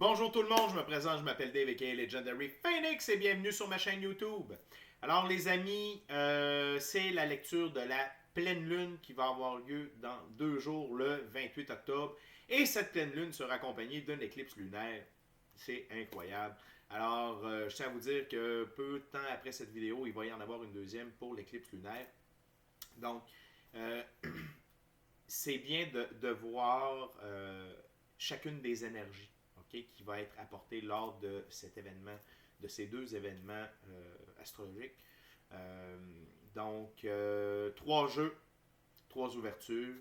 Bonjour tout le monde, je me présente, je m'appelle Dave aka Legendary Phoenix et bienvenue sur ma chaîne YouTube. Alors les amis, c'est la lecture de la pleine lune qui va avoir lieu dans 2 jours, le 28 octobre. Et cette pleine lune sera accompagnée d'une éclipse lunaire. C'est incroyable. Alors, je tiens à vous dire que peu de temps après cette vidéo, il va y en avoir une deuxième pour l'éclipse lunaire. Donc, euh, c'est bien de voir chacune des énergies, okay, qui va être apportée lors de cet événement, de ces deux événements astrologiques. Euh, donc, 3 jeux, 3 ouvertures.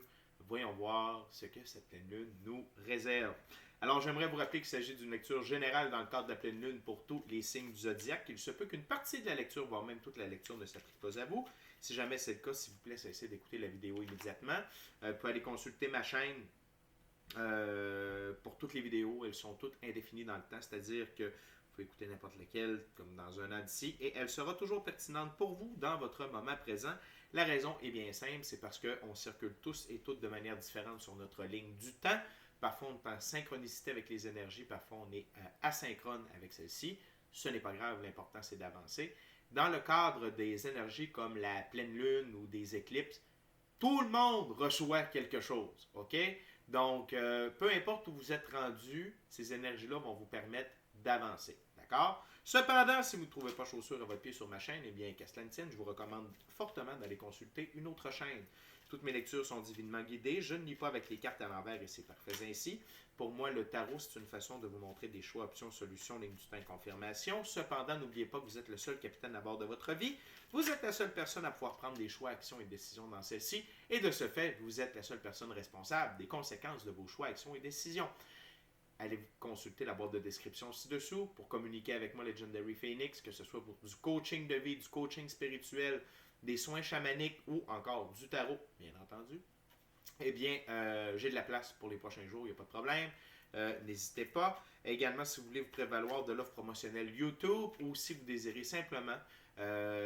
Voyons voir ce que cette pleine lune nous réserve. Alors, j'aimerais vous rappeler qu'il s'agit d'une lecture générale dans le cadre de la pleine lune pour tous les signes du zodiaque. Il se peut qu'une partie de la lecture, voire même toute la lecture, ne s'applique pas à vous. Si jamais c'est le cas, s'il vous plaît, cessez d'écouter la vidéo immédiatement. Vous pouvez aller consulter ma chaîne pour toutes les vidéos. Elles sont toutes indéfinies dans le temps, c'est-à-dire que vous pouvez écouter n'importe laquelle, comme dans un an d'ici, et elle sera toujours pertinente pour vous dans votre moment présent. La raison est bien simple, c'est parce qu'on circule tous et toutes de manière différente sur notre ligne du temps. Parfois, on est en synchronicité avec les énergies, parfois, on est asynchrone avec celles-ci. Ce n'est pas grave, l'important, c'est d'avancer. Dans le cadre des énergies comme la pleine lune ou des éclipses, tout le monde reçoit quelque chose, OK? Donc, peu importe où vous êtes rendu, ces énergies-là vont vous permettre d'avancer, d'accord? Cependant, si vous ne trouvez pas chaussure à votre pied sur ma chaîne, eh bien, qu'à cela ne tienne, je vous recommande fortement d'aller consulter une autre chaîne. Toutes mes lectures sont divinement guidées. Je ne lis pas avec les cartes à l'envers et c'est parfait ainsi. Pour moi, le tarot, c'est une façon de vous montrer des choix, options, solutions, ligne du temps, confirmation. Cependant, n'oubliez pas que vous êtes le seul capitaine à bord de votre vie. Vous êtes la seule personne à pouvoir prendre des choix, actions et décisions dans celle-ci. Et de ce fait, vous êtes la seule personne responsable des conséquences de vos choix, actions et décisions. Allez consulter la boîte de description ci-dessous pour communiquer avec moi, Legendary Phoenix, que ce soit pour du coaching de vie, du coaching spirituel, des soins chamaniques ou encore du tarot, bien entendu. Eh bien, j'ai de la place pour les prochains jours, il n'y a pas de problème. N'hésitez pas. Également, si vous voulez vous prévaloir de l'offre promotionnelle YouTube ou si vous désirez simplement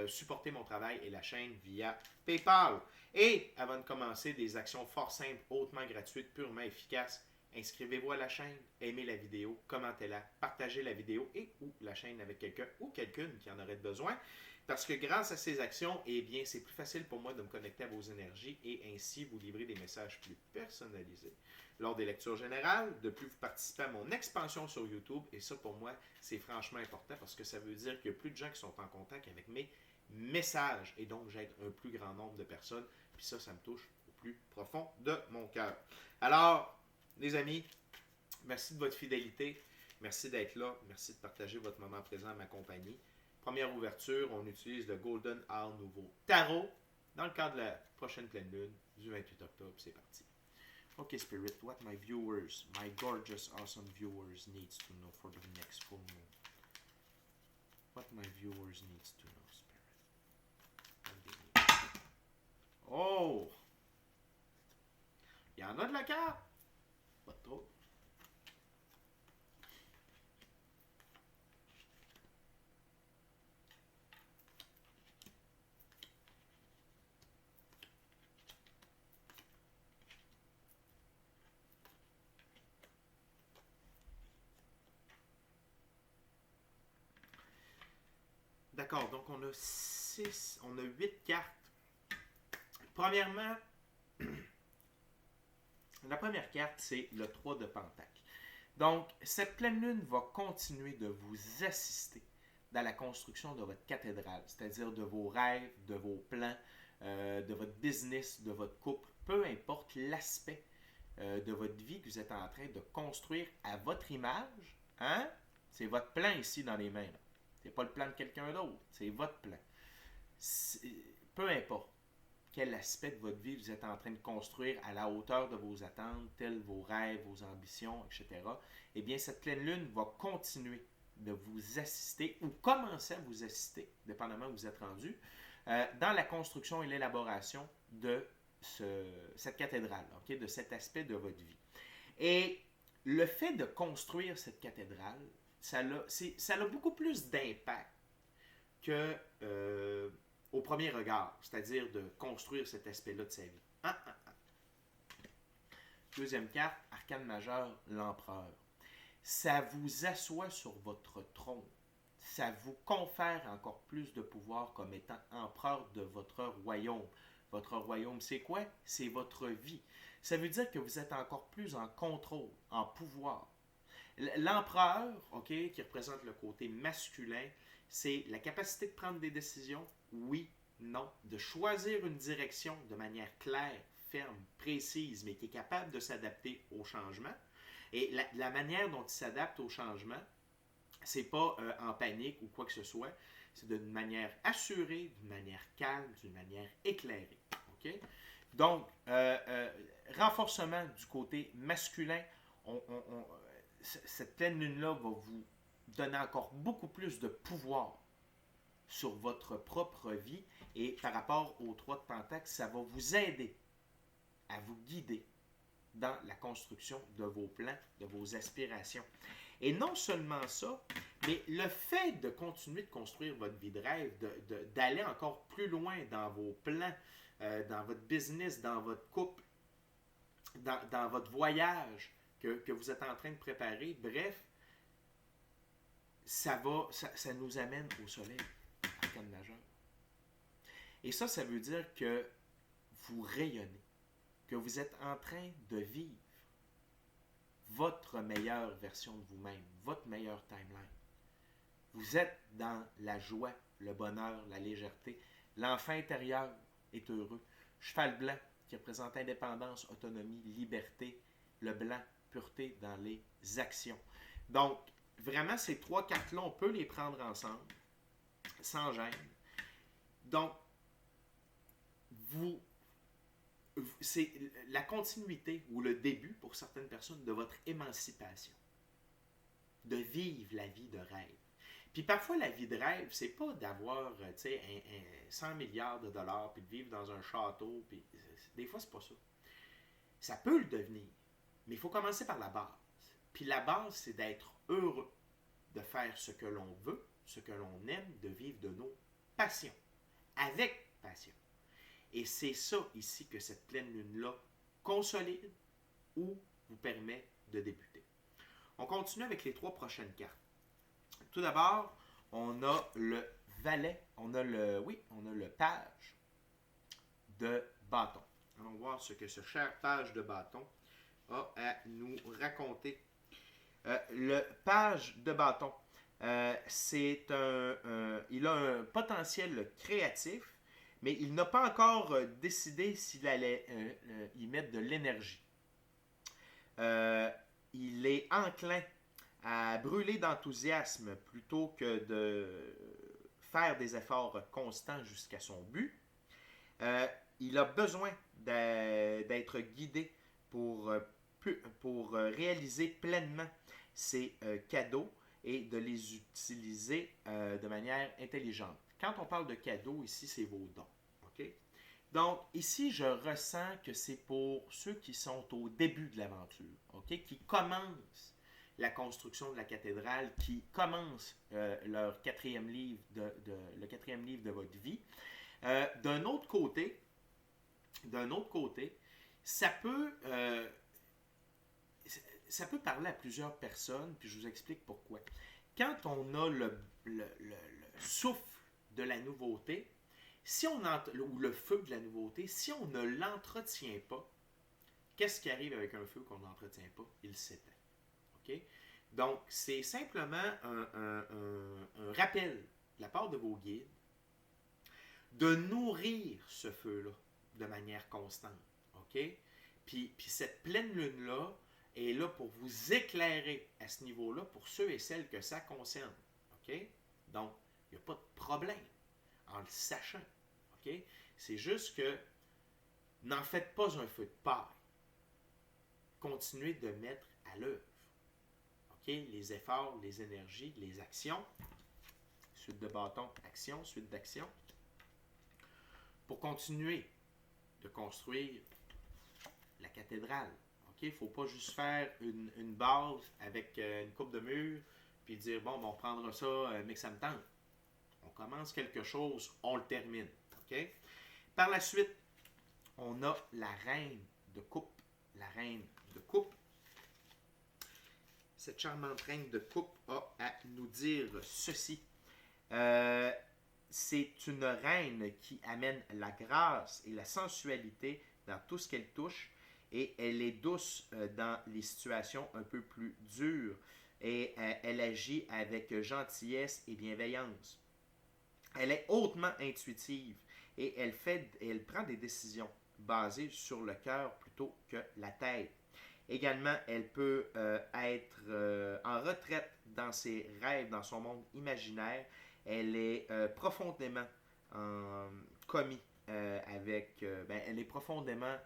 supporter mon travail et la chaîne via PayPal. Et avant de commencer, des actions fort simples, hautement gratuites, purement efficaces. Inscrivez-vous à la chaîne, aimez la vidéo, commentez-la, partagez la vidéo et ou la chaîne avec quelqu'un ou quelqu'une qui en aurait besoin. Parce que grâce à ces actions, eh bien, c'est plus facile pour moi de me connecter à vos énergies et ainsi vous livrer des messages plus personnalisés. Lors des lectures générales, de plus vous participez à mon expansion sur YouTube et ça pour moi, c'est franchement important parce que ça veut dire qu'il y a plus de gens qui sont en contact avec mes messages et donc j'aide un plus grand nombre de personnes. Puis ça me touche au plus profond de mon cœur. Alors, les amis, merci de votre fidélité. Merci d'être là. Merci de partager votre moment présent à ma compagnie. Première ouverture, on utilise le Golden Hour Nouveau Tarot dans le cadre de la prochaine pleine lune du 28 octobre. C'est parti. Okay, Spirit, what my viewers, my gorgeous, awesome viewers needs to know for the next full moon. What my viewers needs to know, Spirit. Oh! Il y en a de la carte? Pas trop. D'accord, donc on a 8 cartes. Premièrement, la première carte, c'est le 3 de Pentacle. Donc, cette pleine lune va continuer de vous assister dans la construction de votre cathédrale, c'est-à-dire de vos rêves, de vos plans, de votre business, de votre couple, peu importe l'aspect de votre vie que vous êtes en train de construire à votre image. Hein? C'est votre plan ici dans les mains. Là. C'est pas le plan de quelqu'un d'autre, c'est votre plan. Peu importe quel aspect de votre vie vous êtes en train de construire à la hauteur de vos attentes, tels vos rêves, vos ambitions, etc., eh bien, cette pleine lune va continuer de vous assister ou commencer à vous assister, dépendamment où vous êtes rendu, dans la construction et l'élaboration de cette cathédrale, okay, de cet aspect de votre vie. Et le fait de construire cette cathédrale, ça a beaucoup plus d'impact que au premier regard, c'est-à-dire de construire cet aspect-là de sa vie. Deuxième carte, arcane majeur, l'empereur. ça vous assoit sur votre trône. Ça vous confère encore plus de pouvoir comme étant empereur de votre royaume. Votre royaume, c'est quoi? C'est votre vie. Ça veut dire que vous êtes encore plus en contrôle, en pouvoir. L'empereur, ok, qui représente le côté masculin, c'est la capacité de prendre des décisions, oui, non, de choisir une direction de manière claire, ferme, précise, mais qui est capable de s'adapter au changement. Et la manière dont il s'adapte au changement, c'est pas en panique ou quoi que ce soit, c'est d'une manière assurée, d'une manière calme, d'une manière éclairée. Okay? Donc, renforcement du côté masculin, cette pleine lune-là va vous donner encore beaucoup plus de pouvoir sur votre propre vie et par rapport aux trois de Pentacle, ça va vous aider à vous guider dans la construction de vos plans, de vos aspirations. Et non seulement ça, mais le fait de continuer de construire votre vie de rêve, d'aller encore plus loin dans vos plans, dans votre business, dans votre couple, dans votre voyage que vous êtes en train de préparer, bref, ça nous amène au soleil, arcane majeur. Et ça veut dire que vous rayonnez, que vous êtes en train de vivre votre meilleure version de vous-même, votre meilleure timeline. Vous êtes dans la joie, le bonheur, la légèreté. L'enfant intérieur est heureux. Cheval blanc qui représente indépendance, autonomie, liberté. Le blanc, pureté dans les actions. Donc, vraiment, ces trois cartes-là, on peut les prendre ensemble, sans gêne. Donc, c'est la continuité ou le début pour certaines personnes de votre émancipation, de vivre la vie de rêve. Puis parfois, la vie de rêve, c'est pas d'avoir 100 milliards de dollars puis de vivre dans un château. Puis, des fois, c'est pas ça. Ça peut le devenir, mais il faut commencer par la base. Puis la base, c'est d'être heureux, de faire ce que l'on veut, ce que l'on aime, de vivre de nos passions, avec passion. Et c'est ça ici que cette pleine lune-là consolide ou vous permet de débuter. On continue avec les trois prochaines cartes. Tout d'abord, on a le valet, on a le page de bâton. Allons voir ce que ce cher page de bâton a à nous raconter. Le page de bâton, il a un potentiel créatif, mais il n'a pas encore décidé s'il allait y mettre de l'énergie. Il est enclin à brûler d'enthousiasme plutôt que de faire des efforts constants jusqu'à son but. Il a besoin d'être guidé pour réaliser pleinement ses cadeaux et de les utiliser de manière intelligente. Quand on parle de cadeaux, ici, c'est vos dons. Okay? Donc, ici, je ressens que c'est pour ceux qui sont au début de l'aventure, okay? Qui commencent la construction de la cathédrale, qui commencent leur quatrième livre le quatrième livre de votre vie. D'un autre côté, ça peut parler à plusieurs personnes, puis je vous explique pourquoi. Quand on a le souffle de la nouveauté, ou le feu de la nouveauté, si on ne l'entretient pas, qu'est-ce qui arrive avec un feu qu'on n'entretient pas? Il s'éteint. Okay? Donc, c'est simplement un rappel de la part de vos guides de nourrir ce feu-là de manière constante. Okay? Puis cette pleine lune-là est là pour vous éclairer à ce niveau-là pour ceux et celles que ça concerne. Okay? Donc, il n'y a pas de problème en le sachant. Okay? C'est juste que n'en faites pas un feu de paille. Continuez de mettre à l'œuvre. Okay? Les efforts, les énergies, les actions. Suite de bâton, action, suite d'action. Pour continuer de construire la cathédrale. Il ne faut pas juste faire une base avec une coupe de mur puis dire, bon, on prendra ça, mais que ça me tente. On commence quelque chose, on le termine. Okay? Par la suite, on a la reine de coupe. La reine de coupe, cette charmante reine de coupe a à nous dire ceci. C'est une reine qui amène la grâce et la sensualité dans tout ce qu'elle touche et elle est douce dans les situations un peu plus dures et elle agit avec gentillesse et bienveillance. Elle est hautement intuitive et elle prend des décisions basées sur le cœur plutôt que la tête. Également, elle peut être en retraite dans ses rêves, dans son monde imaginaire. Elle est profondément commis elle est profondément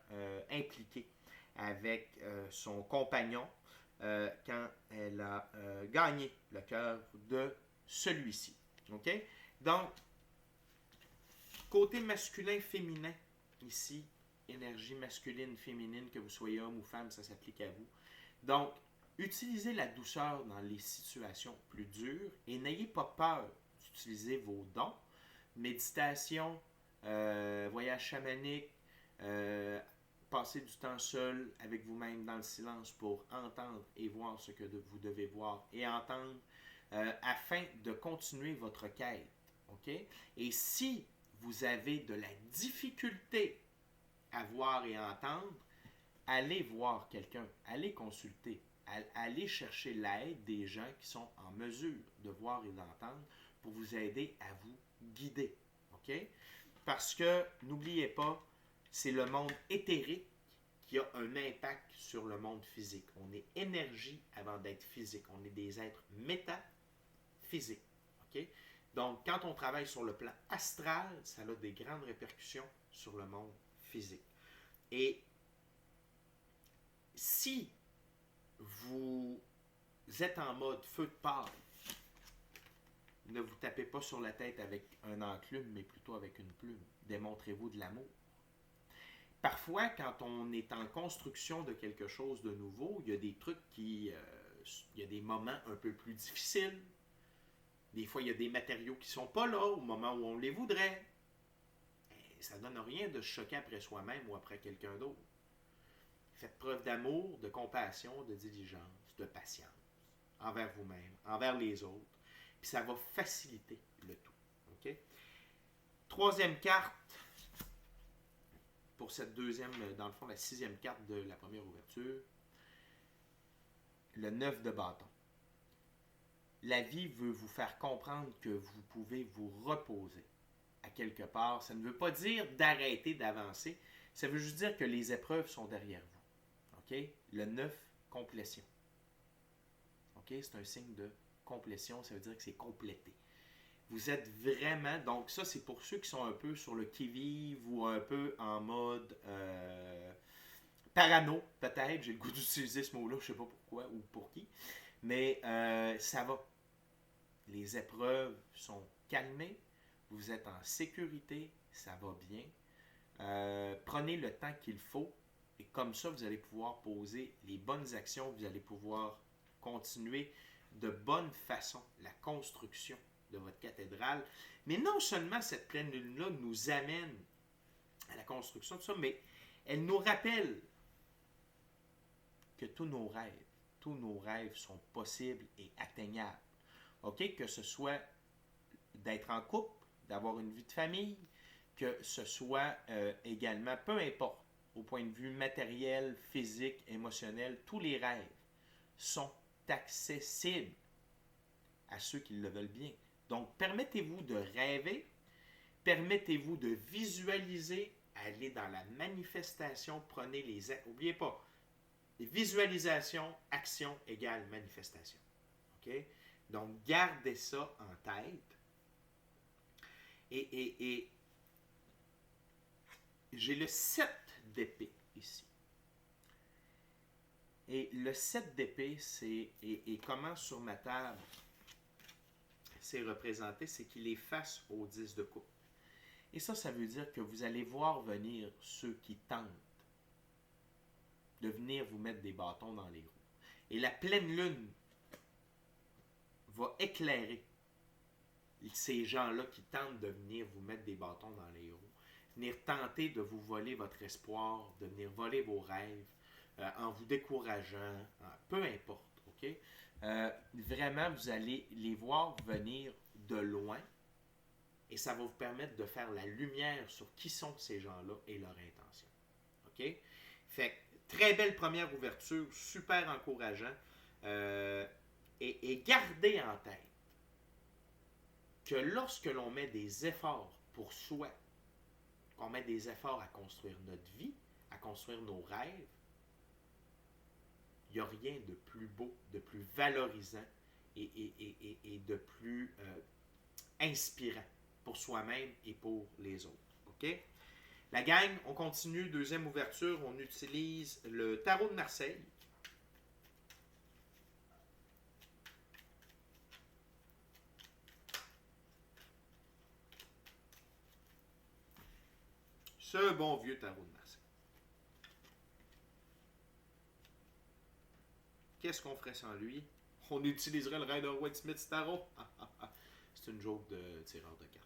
impliquée avec son compagnon quand elle a gagné le cœur de celui-ci. OK? Donc, côté masculin-féminin, ici, énergie masculine, féminine, que vous soyez homme ou femme, ça s'applique à vous. Donc, utilisez la douceur dans les situations plus dures et n'ayez pas peur d'utiliser vos dons. Méditation, voyage chamanique, passer du temps seul avec vous-même dans le silence pour entendre et voir ce que vous devez voir et entendre afin de continuer votre quête. Okay? Et si vous avez de la difficulté à voir et à entendre, allez voir quelqu'un, allez consulter, allez chercher l'aide des gens qui sont en mesure de voir et d'entendre pour vous aider à vous guider. OK? Parce que, n'oubliez pas, c'est le monde éthérique qui a un impact sur le monde physique. On est énergie avant d'être physique. On est des êtres métaphysiques. OK? Donc, quand on travaille sur le plan astral, ça a des grandes répercussions sur le monde physique. Et si vous êtes en mode feu de paille, ne vous tapez pas sur la tête avec un enclume, mais plutôt avec une plume. Démontrez-vous de l'amour. Parfois, quand on est en construction de quelque chose de nouveau, il y a des trucs il y a des moments un peu plus difficiles. Des fois, il y a des matériaux qui ne sont pas là au moment où on les voudrait. Et ça ne donne rien de se choquer après soi-même ou après quelqu'un d'autre. Faites preuve d'amour, de compassion, de diligence, de patience envers vous-même, envers les autres. Puis ça va faciliter le tout. Okay? Troisième carte, pour cette deuxième, dans le fond, la sixième carte de la première ouverture, le 9 de bâton. La vie veut vous faire comprendre que vous pouvez vous reposer à quelque part. Ça ne veut pas dire d'arrêter d'avancer. Ça veut juste dire que les épreuves sont derrière vous. Okay? Le 9, complétion. Okay? C'est un signe de complétion. Ça veut dire que c'est complété. Vous êtes vraiment... Donc ça, c'est pour ceux qui sont un peu sur le qui-vive ou un peu en mode parano, peut-être. J'ai le goût d'utiliser ce mot-là, je ne sais pas pourquoi ou pour qui. Mais ça va. Les épreuves sont calmées. Vous êtes en sécurité. Ça va bien. Prenez le temps qu'il faut. Et comme ça, vous allez pouvoir poser les bonnes actions. Vous allez pouvoir continuer de bonne façon la construction de votre cathédrale. Mais non seulement cette pleine lune-là nous amène à la construction de ça, mais elle nous rappelle que tous nos rêves sont possibles et atteignables. OK? Que ce soit d'être en couple, d'avoir une vie de famille, que ce soit également, peu importe, au point de vue matériel, physique, émotionnel, tous les rêves sont accessibles à ceux qui le veulent bien. Donc, permettez-vous de rêver, permettez-vous de visualiser, allez dans la manifestation, prenez les actes. N'oubliez pas, visualisation, action égale manifestation. OK? Donc, gardez ça en tête. Et j'ai le 7 d'épée ici. Et le 7 d'épée, et comment sur ma table c'est représenté, c'est qu'il est face au 10 de coupe. Et ça veut dire que vous allez voir venir ceux qui tentent de venir vous mettre des bâtons dans les roues. Et la pleine lune va éclairer ces gens-là qui tentent de venir vous mettre des bâtons dans les roues, venir tenter de vous voler votre espoir, de venir voler vos rêves, en vous décourageant, peu importe, ok? Vraiment, vous allez les voir venir de loin et ça va vous permettre de faire la lumière sur qui sont ces gens-là et leur intention. OK? Fait que, très belle première ouverture, super encourageant. Et gardez en tête que lorsque l'on met des efforts pour soi, qu'on met des efforts à construire notre vie, à construire nos rêves, il n'y a rien de plus beau, de plus valorisant et de plus inspirant pour soi-même et pour les autres. OK? La gang, on continue. Deuxième ouverture, on utilise le tarot de Marseille. Ce bon vieux tarot de Marseille. Qu'est-ce qu'on ferait sans lui? On utiliserait le Rider-Waite-Smith tarot. C'est une joke de tireur de cartes.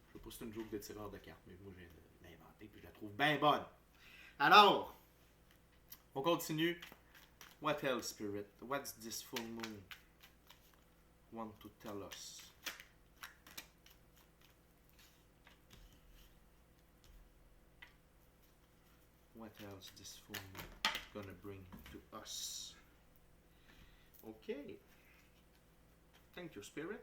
Je sais pas si c'est une joke de tireur de cartes, mais moi je viens de l'inventer puis je la trouve bien bonne. Alors, on continue. What else, Spirit? What's this full moon want to tell us? What else this full moon gonna bring to us? Okay. Thank you, Spirit.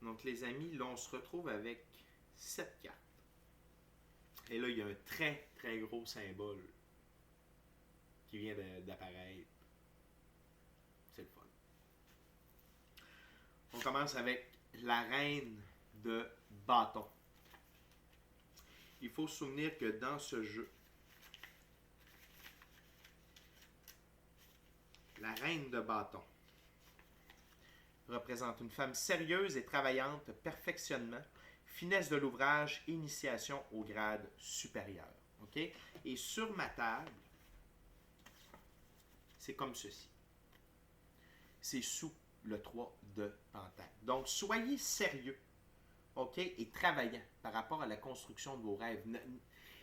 Donc, les amis, là, on se retrouve avec 7 cartes. Et là, il y a un très, très gros symbole qui vient d'apparaître. C'est le fun. On commence avec la reine de bâton. Il faut se souvenir que dans ce jeu, la reine de bâton représente une femme sérieuse et travaillante, perfectionnement, finesse de l'ouvrage, initiation au grade supérieur. Okay? Et sur ma table, c'est comme ceci. C'est sous le 3 de Pentacle. Donc, soyez sérieux, OK, et travaillant par rapport à la construction de vos rêves.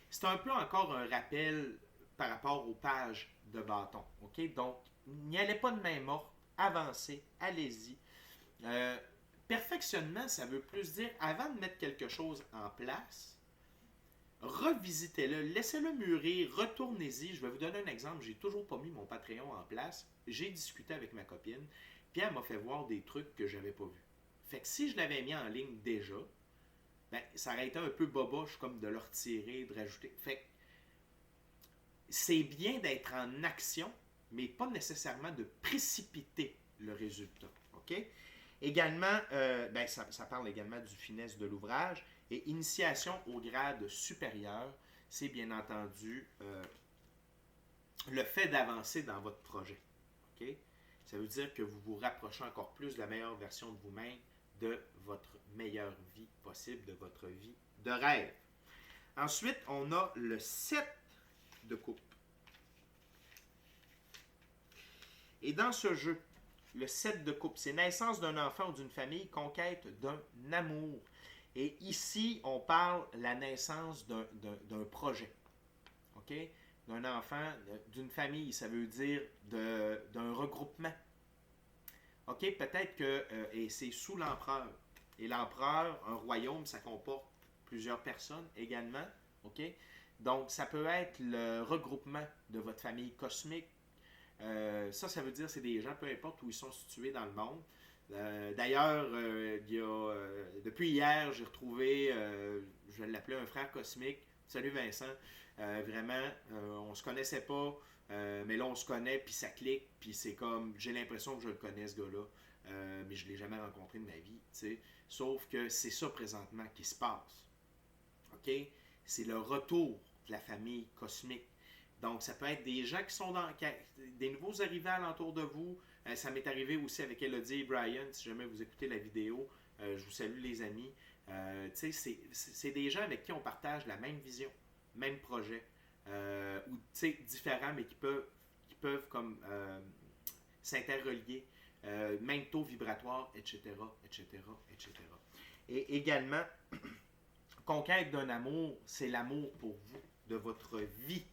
C'est un peu encore un rappel par rapport aux pages de bâton. OK? Donc, n'y allez pas de main morte, avancez, allez-y. Perfectionnement, ça veut plus dire, avant de mettre quelque chose en place, revisitez-le, laissez-le mûrir, retournez-y. Je vais vous donner un exemple. J'ai toujours pas mis mon Patreon en place. J'ai discuté avec ma copine, puis elle m'a fait voir des trucs que j'avais pas vus. Fait que si je l'avais mis en ligne déjà, ben, ça aurait été un peu boboche comme de le retirer, de rajouter. Fait que c'est bien d'être en action, mais pas nécessairement de précipiter le résultat. OK? Également, ben, ça parle également du finesse de l'ouvrage. Et initiation au grade supérieur, c'est bien entendu le fait d'avancer dans votre projet. Okay? Ça veut dire que vous vous rapprochez encore plus de la meilleure version de vous-même, de votre meilleure vie possible, de votre vie de rêve. Ensuite, on a le 7 de coupe. Et dans ce jeu, le 7 de coupe, c'est naissance d'un enfant ou d'une famille, conquête d'un amour. Et ici, on parle de la naissance d'un projet. OK? D'un enfant, d'une famille, ça veut dire d'un regroupement. OK? Peut-être que et c'est sous l'empereur. Et l'empereur, un royaume, ça comporte plusieurs personnes également. OK? Donc, ça peut être le regroupement de votre famille cosmique. Ça veut dire que c'est des gens, peu importe où ils sont situés dans le monde. D'ailleurs, depuis hier, j'ai retrouvé, je vais l'appeler un frère cosmique. Salut Vincent. Vraiment, on se connaissait pas, mais là on se connaît, puis ça clique, puis c'est comme, j'ai l'impression que je le connais ce gars-là, mais je ne l'ai jamais rencontré de ma vie. T'sais. Sauf que c'est ça présentement qui se passe. OK? C'est le retour de la famille cosmique. Donc, ça peut être des gens qui sont des nouveaux arrivants alentour de vous, Ça m'est arrivé aussi avec Elodie et Brian, si jamais vous écoutez la vidéo. Je vous salue les amis. C'est des gens avec qui on partage la même vision, même projet, ou différents, mais qui peuvent comme s'interrelier, même taux vibratoire, etc., etc., etc. Et également, conquête d'un amour, c'est l'amour pour vous, de votre vie,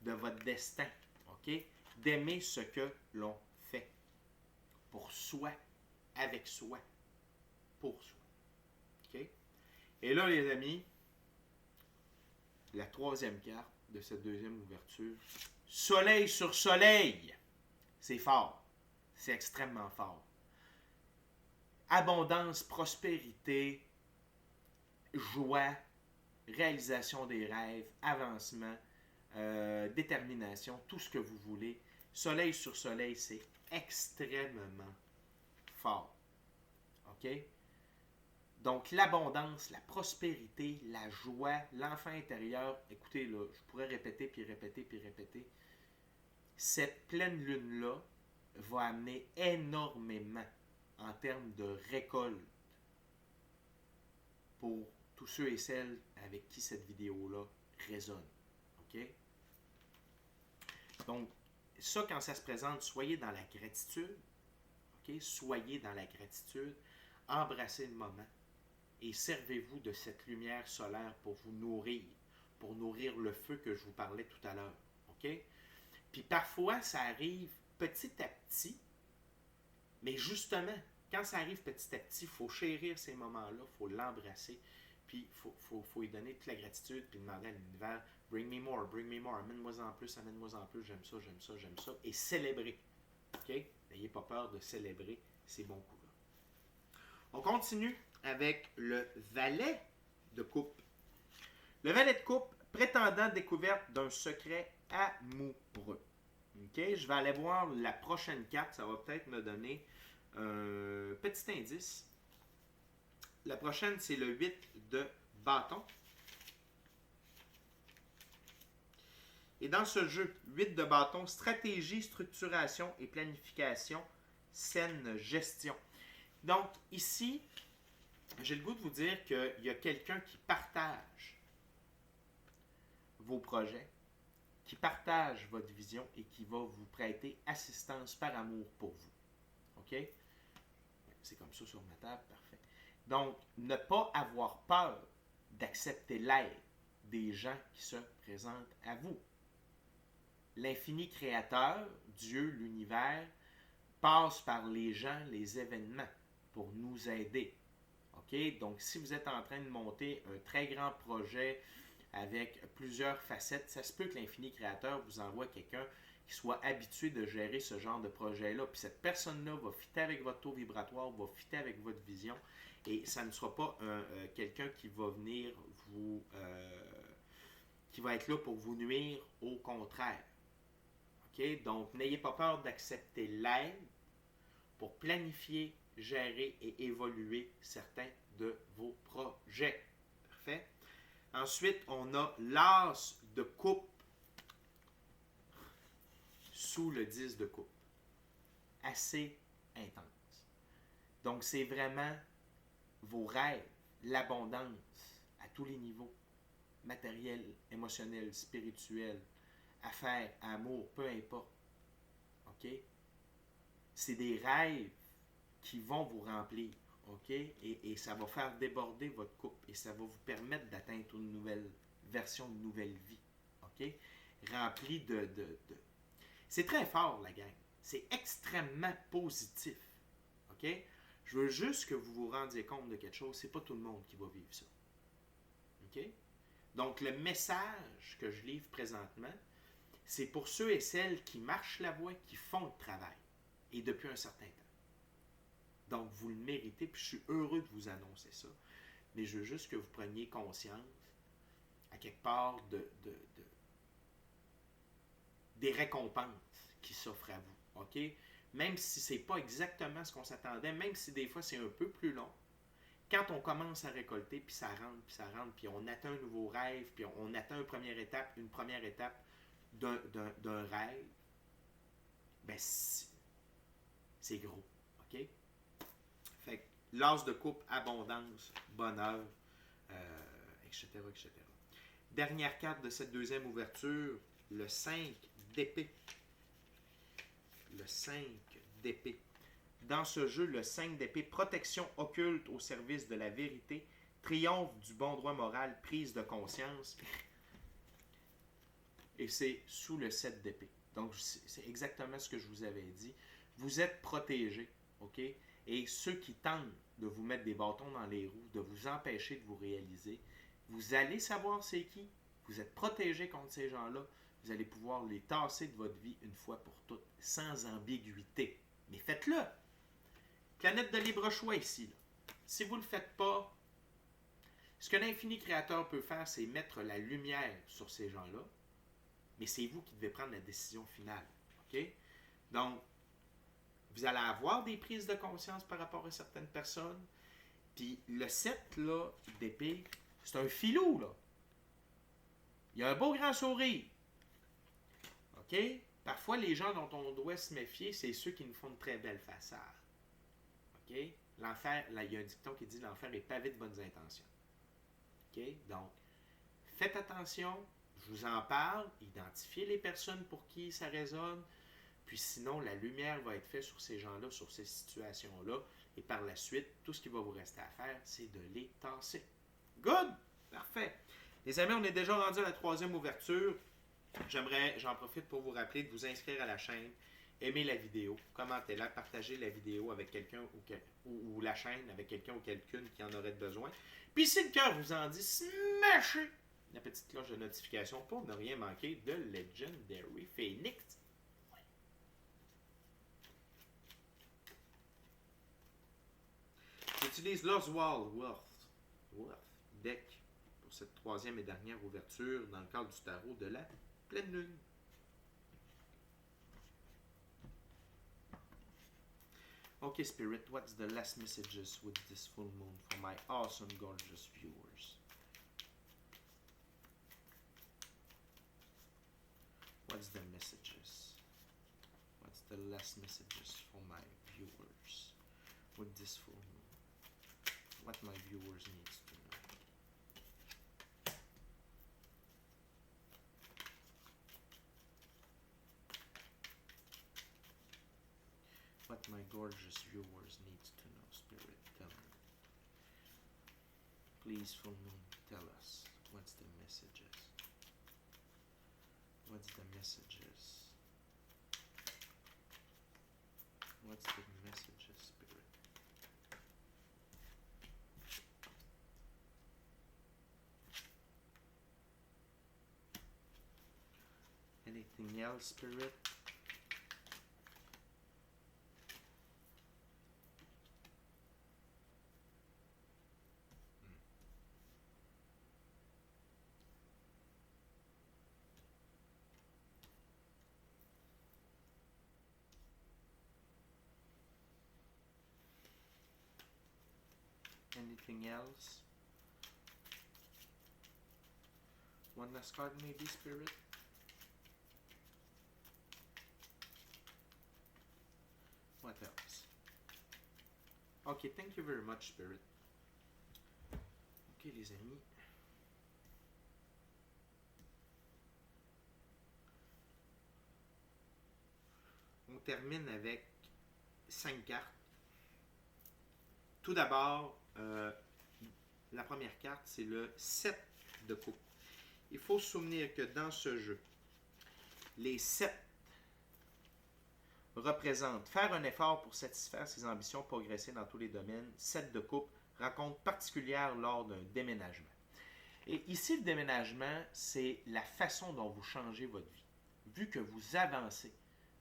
de votre destin, ok? D'aimer ce que l'on fait, pour soi, avec soi, pour soi, ok? Et là, les amis, la troisième carte de cette deuxième ouverture, soleil sur soleil, c'est fort, c'est extrêmement fort. Abondance, prospérité, joie, réalisation des rêves, avancement, détermination, tout ce que vous voulez. Soleil sur soleil, c'est extrêmement fort. OK? Donc, l'abondance, la prospérité, la joie, l'enfant intérieur, écoutez, là, je pourrais répéter, puis répéter, puis répéter. Cette pleine lune-là va amener énormément en termes de récolte pour tous ceux et celles avec qui cette vidéo-là résonne. OK? Donc, ça, quand ça se présente, soyez dans la gratitude. OK? Soyez dans la gratitude. Embrassez le moment. Et servez-vous de cette lumière solaire pour vous nourrir. Pour nourrir le feu que je vous parlais tout à l'heure. OK? Puis parfois, ça arrive petit à petit. Mais justement, quand ça arrive petit à petit, il faut chérir ces moments-là. Il faut l'embrasser. Puis il faut lui donner toute la gratitude, puis demander à l'univers, bring me more, amène-moi en plus, j'aime ça, j'aime ça, j'aime ça, et célébrer. OK? N'ayez pas peur de célébrer ces bons coups-là. On continue avec le valet de coupe. Le valet de coupe, prétendant découverte d'un secret amoureux. OK? Je vais aller voir la prochaine carte, ça va peut-être me donner un petit indice. La prochaine, c'est le 8 de bâton. Et dans ce jeu, 8 de bâton, stratégie, structuration et planification, saine gestion. Donc, ici, j'ai le goût de vous dire qu'il y a quelqu'un qui partage vos projets, qui partage votre vision et qui va vous prêter assistance par amour pour vous. OK? C'est comme ça sur ma table, parfait. Donc, ne pas avoir peur d'accepter l'aide des gens qui se présentent à vous. L'infini créateur, Dieu, l'univers, passe par les gens, les événements pour nous aider. OK? Donc, si vous êtes en train de monter un très grand projet avec plusieurs facettes, ça se peut que l'infini créateur vous envoie quelqu'un qui soit habitué de gérer ce genre de projet-là. Puis cette personne-là va fitter avec votre taux vibratoire, va fitter avec votre vision. Et ça ne sera pas quelqu'un qui va venir vous... qui va être là pour vous nuire, au contraire. OK? Donc, n'ayez pas peur d'accepter l'aide pour planifier, gérer et évoluer certains de vos projets. Parfait? Ensuite, on a l'as de coupe sous le 10 de coupe. Assez intense. Donc, c'est vraiment vos rêves, l'abondance à tous les niveaux, matériel, émotionnel, spirituel, affaires, amour, peu importe. OK? C'est des rêves qui vont vous remplir. OK? Et ça va faire déborder votre coupe et ça va vous permettre d'atteindre une nouvelle version, une nouvelle vie. OK? Rempli de... C'est très fort, la gang. C'est extrêmement positif. OK? Je veux juste que vous vous rendiez compte de quelque chose. C'est pas tout le monde qui va vivre ça. OK? Donc, le message que je livre présentement, c'est pour ceux et celles qui marchent la voie, qui font le travail. Et depuis un certain temps. Donc, vous le méritez, puis je suis heureux de vous annoncer ça. Mais je veux juste que vous preniez conscience, à quelque part, des récompenses qui s'offrent à vous. OK? Même si ce n'est pas exactement ce qu'on s'attendait, même si des fois c'est un peu plus long, quand on commence à récolter, puis ça rentre, puis on atteint un nouveau rêve, puis on atteint une première étape d'un rêve, ben c'est gros. OK? Fait que l'as de coupe, abondance, bonheur, etc., etc. Dernière carte de cette deuxième ouverture, le 5 d'épée. Le 5 d'épée. Dans ce jeu, le 5 d'épée, protection occulte au service de la vérité, triomphe du bon droit moral, prise de conscience. Et c'est sous le 7 d'épée. Donc, c'est exactement ce que je vous avais dit. Vous êtes protégés, OK? Et ceux qui tentent de vous mettre des bâtons dans les roues, de vous empêcher de vous réaliser, vous allez savoir c'est qui. Vous êtes protégés contre ces gens-là. Vous allez pouvoir les tasser de votre vie une fois pour toutes, sans ambiguïté. Mais faites-le! Planète de libre choix ici. Là. Si vous ne le faites pas, ce que l'infini créateur peut faire, c'est mettre la lumière sur ces gens-là, mais c'est vous qui devez prendre la décision finale. OK? Donc, vous allez avoir des prises de conscience par rapport à certaines personnes, puis le 7 là, d'épée, c'est un filou, là. Il a un beau grand sourire. OK? Parfois, les gens dont on doit se méfier, c'est ceux qui nous font une très belle façade. OK? L'enfer, là, il y a un dicton qui dit l'enfer est pavé de bonnes intentions. OK? Donc, faites attention, je vous en parle, identifiez les personnes pour qui ça résonne, puis sinon, la lumière va être faite sur ces gens-là, sur ces situations-là, et par la suite, tout ce qu'il va vous rester à faire, c'est de les tasser. Good! Parfait! Les amis, on est déjà rendu à la troisième ouverture. J'en profite pour vous rappeler de vous inscrire à la chaîne, aimer la vidéo, commentez-la, partagez la vidéo avec quelqu'un ou la chaîne avec quelqu'un ou quelqu'une qui en aurait besoin. Puis si le cœur vous en dit, smashez la petite cloche de notification pour ne rien manquer de Legendary Phoenix. J'utilise l'Oswald Worth deck pour cette troisième et dernière ouverture dans le cadre du tarot de la pleine lune. Okay, Spirit, what's the last messages with this full moon for my awesome, gorgeous viewers? What's the messages? What's the last messages for my viewers with this full moon? What my viewers needs to know. What my gorgeous viewers needs to know, Spirit, tell me. Please, full moon, tell us. What's the messages? What's the messages? What's the messages, Spirit? Anything else, Spirit? Anything else? One last card maybe, Spirit? What else? Okay, thank you very much, Spirit. Ok, les amis. On termine avec 5 cartes. Tout d'abord, la première carte, c'est le 7 de coupe. Il faut se souvenir que dans ce jeu, les 7 représentent faire un effort pour satisfaire ses ambitions, progresser dans tous les domaines. 7 de coupe, rencontre particulière lors d'un déménagement. Et ici, le déménagement, c'est la façon dont vous changez votre vie. Vu que vous avancez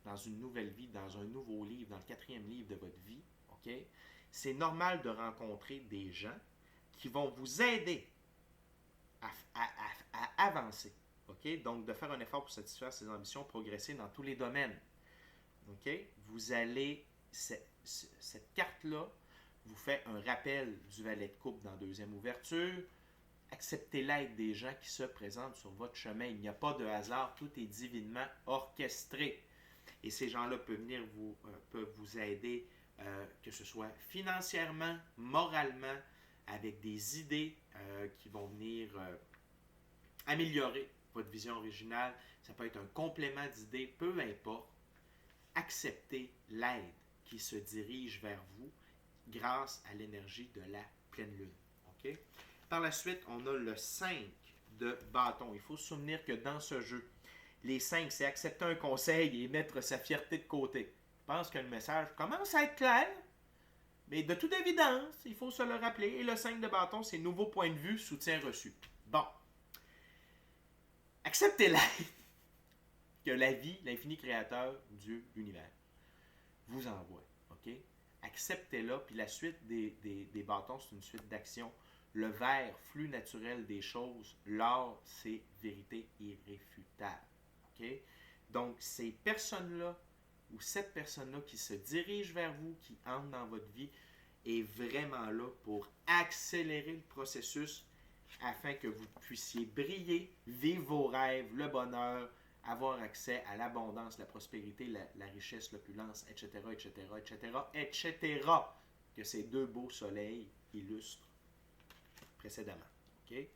dans une nouvelle vie, dans un nouveau livre, dans le 4e livre de votre vie, ok, c'est normal de rencontrer des gens qui vont vous aider à avancer. Ok, donc, de faire un effort pour satisfaire ses ambitions, progresser dans tous les domaines. Ok, vous allez, cette carte-là vous fait un rappel du valet de coupe dans la deuxième ouverture. Acceptez l'aide des gens qui se présentent sur votre chemin. Il n'y a pas de hasard, tout est divinement orchestré. Et ces gens-là peuvent vous aider, que ce soit financièrement, moralement, avec des idées qui vont venir améliorer votre vision originale. Ça peut être un complément d'idées, peu importe. Acceptez l'aide qui se dirige vers vous grâce à l'énergie de la pleine lune. Okay? Par la suite, on a le 5 de bâton. Il faut se souvenir que dans ce jeu, les 5, c'est accepter un conseil et mettre sa fierté de côté. Je pense que le message commence à être clair, mais de toute évidence, il faut se le rappeler. Et le 5 de bâton, c'est nouveau point de vue, soutien reçu. Bon. Acceptez l'aide que la vie, l'infini créateur, Dieu, l'univers, vous envoie. OK? Acceptez-la, puis la suite des bâtons, c'est une suite d'actions. Le vert, flux naturel des choses. L'or, c'est vérité irréfutable. OK? Donc, ces personnes-là, ou cette personne-là qui se dirige vers vous, qui entre dans votre vie, est vraiment là pour accélérer le processus afin que vous puissiez briller, vivre vos rêves, le bonheur, avoir accès à l'abondance, la prospérité, la richesse, l'opulence, etc., etc., etc., etc., que ces deux beaux soleils illustrent précédemment. Okay?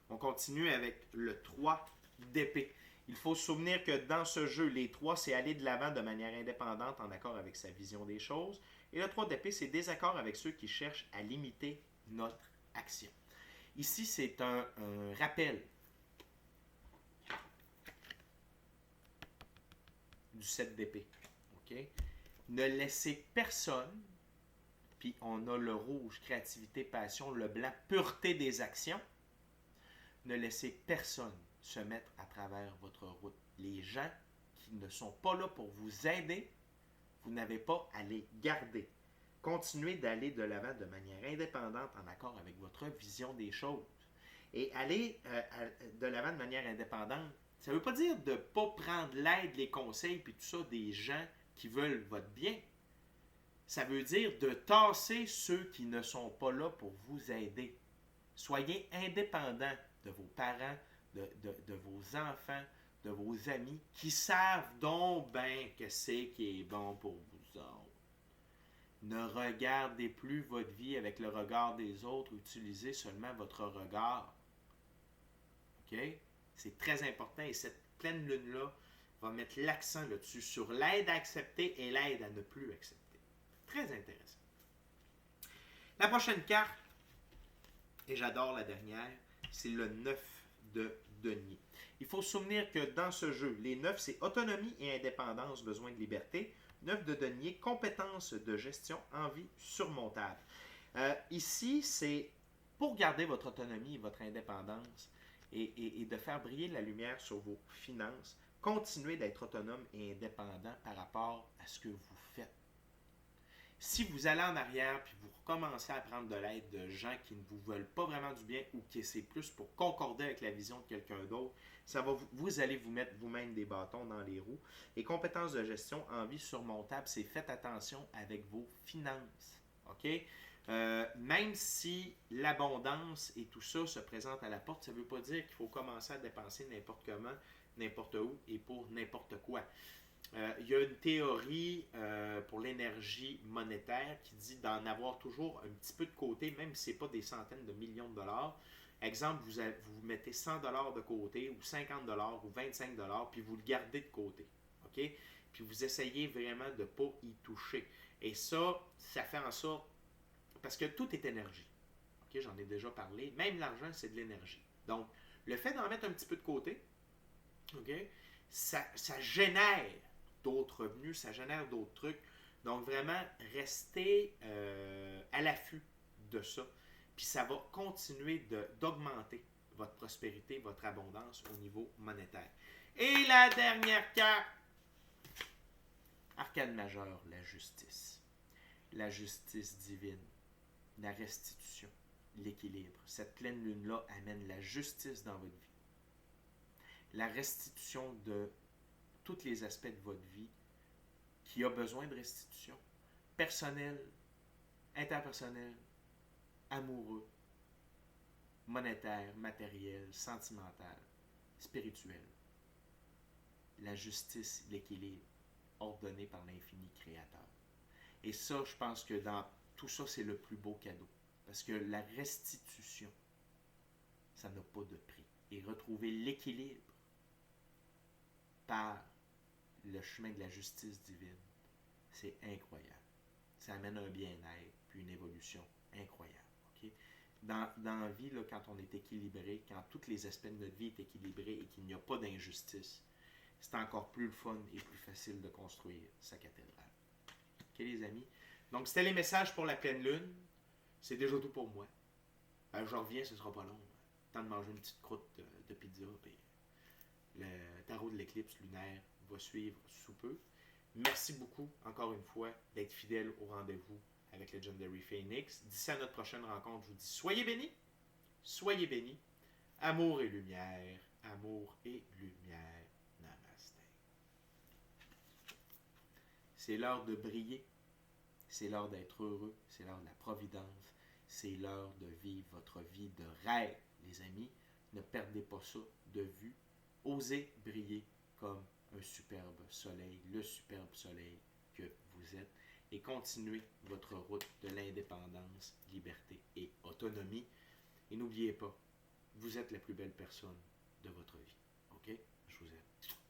On continue avec le 3 d'épée. Il faut se souvenir que dans ce jeu, les 3, c'est aller de l'avant de manière indépendante en accord avec sa vision des choses. Et le 3 d'épée, c'est désaccord avec ceux qui cherchent à limiter notre action. Ici, c'est un rappel du 7 d'épée. Okay? Ne laissez personne, puis on a le rouge, créativité, passion, le blanc, pureté des actions. Ne laissez personne se mettre à travers votre route. Les gens qui ne sont pas là pour vous aider, vous n'avez pas à les garder. Continuez d'aller de l'avant de manière indépendante en accord avec votre vision des choses. Et aller de l'avant de manière indépendante, ça ne veut pas dire de ne pas prendre l'aide, les conseils, puis tout ça des gens qui veulent votre bien. Ça veut dire de tasser ceux qui ne sont pas là pour vous aider. Soyez indépendants de vos parents, de vos enfants, de vos amis, qui savent donc bien que c'est qui est bon pour vous autres. Ne regardez plus votre vie avec le regard des autres, utilisez seulement votre regard. OK? C'est très important et cette pleine lune-là va mettre l'accent là-dessus, sur l'aide à accepter et l'aide à ne plus accepter. Très intéressant. La prochaine carte, et j'adore la dernière, c'est le 9 de denier. Il faut se souvenir que dans ce jeu, les 9, c'est autonomie et indépendance, besoin de liberté. 9 de denier, compétences de gestion, envie surmontable. Ici, c'est pour garder votre autonomie et votre indépendance et de faire briller la lumière sur vos finances, continuez d'être autonome et indépendant par rapport à ce que vous faites. Si vous allez en arrière puis vous recommencez à prendre de l'aide de gens qui ne vous veulent pas vraiment du bien ou qui c'est plus pour concorder avec la vision de quelqu'un d'autre, ça va vous allez vous mettre vous-même des bâtons dans les roues. Et compétences de gestion, envie surmontable, c'est faites attention avec vos finances. OK? Même si l'abondance et tout ça se présente à la porte, ça ne veut pas dire qu'il faut commencer à dépenser n'importe comment, n'importe où et pour n'importe quoi. Il y a une théorie pour l'énergie monétaire qui dit d'en avoir toujours un petit peu de côté, même si ce n'est pas des centaines de millions de dollars. Exemple, vous mettez 100 dollars de côté, ou 50 dollars, ou 25 dollars, puis vous le gardez de côté. OK? Puis vous essayez vraiment de ne pas y toucher. Et ça fait en sorte, parce que tout est énergie. OK? J'en ai déjà parlé. Même l'argent, c'est de l'énergie. Donc, le fait d'en mettre un petit peu de côté, OK? Ça génère d'autres revenus, ça génère d'autres trucs. Donc, vraiment, restez à l'affût de ça. Puis, ça va continuer d'augmenter votre prospérité, votre abondance au niveau monétaire. Et la dernière carte, arcane majeure, la justice. La justice divine, la restitution, l'équilibre. Cette pleine lune-là amène la justice dans votre vie. La restitution de tous les aspects de votre vie qui a besoin de restitution. Personnel, interpersonnel, amoureux, monétaire, matériel, sentimental, spirituel. la justice, l'équilibre, ordonné par l'infini créateur. Et ça, je pense que dans tout ça, c'est le plus beau cadeau. Parce que la restitution, ça n'a pas de prix. Et retrouver l'équilibre par le chemin de la justice divine, c'est incroyable. Ça amène un bien-être, puis une évolution incroyable. Okay? Dans la vie, là, quand on est équilibré, quand tous les aspects de notre vie sont équilibrés et qu'il n'y a pas d'injustice, c'est encore plus le fun et plus facile de construire sa cathédrale. OK, les amis? Donc, c'était les messages pour la pleine lune. C'est déjà tout pour moi. Je reviens, ce ne sera pas long. Temps de manger une petite croûte de pizza, puis le tarot de l'éclipse lunaire va suivre sous peu. Merci beaucoup, encore une fois, d'être fidèle au rendez-vous avec Legendary Phoenix. D'ici à notre prochaine rencontre, je vous dis soyez bénis, amour et lumière, Namasté. C'est l'heure de briller, c'est l'heure d'être heureux, c'est l'heure de la providence, c'est l'heure de vivre votre vie de rêve, les amis. Ne perdez pas ça de vue. Osez briller comme un superbe soleil, le superbe soleil que vous êtes, et continuez votre route de l'indépendance, liberté et autonomie. Et n'oubliez pas, vous êtes la plus belle personne de votre vie. OK? Je vous aime.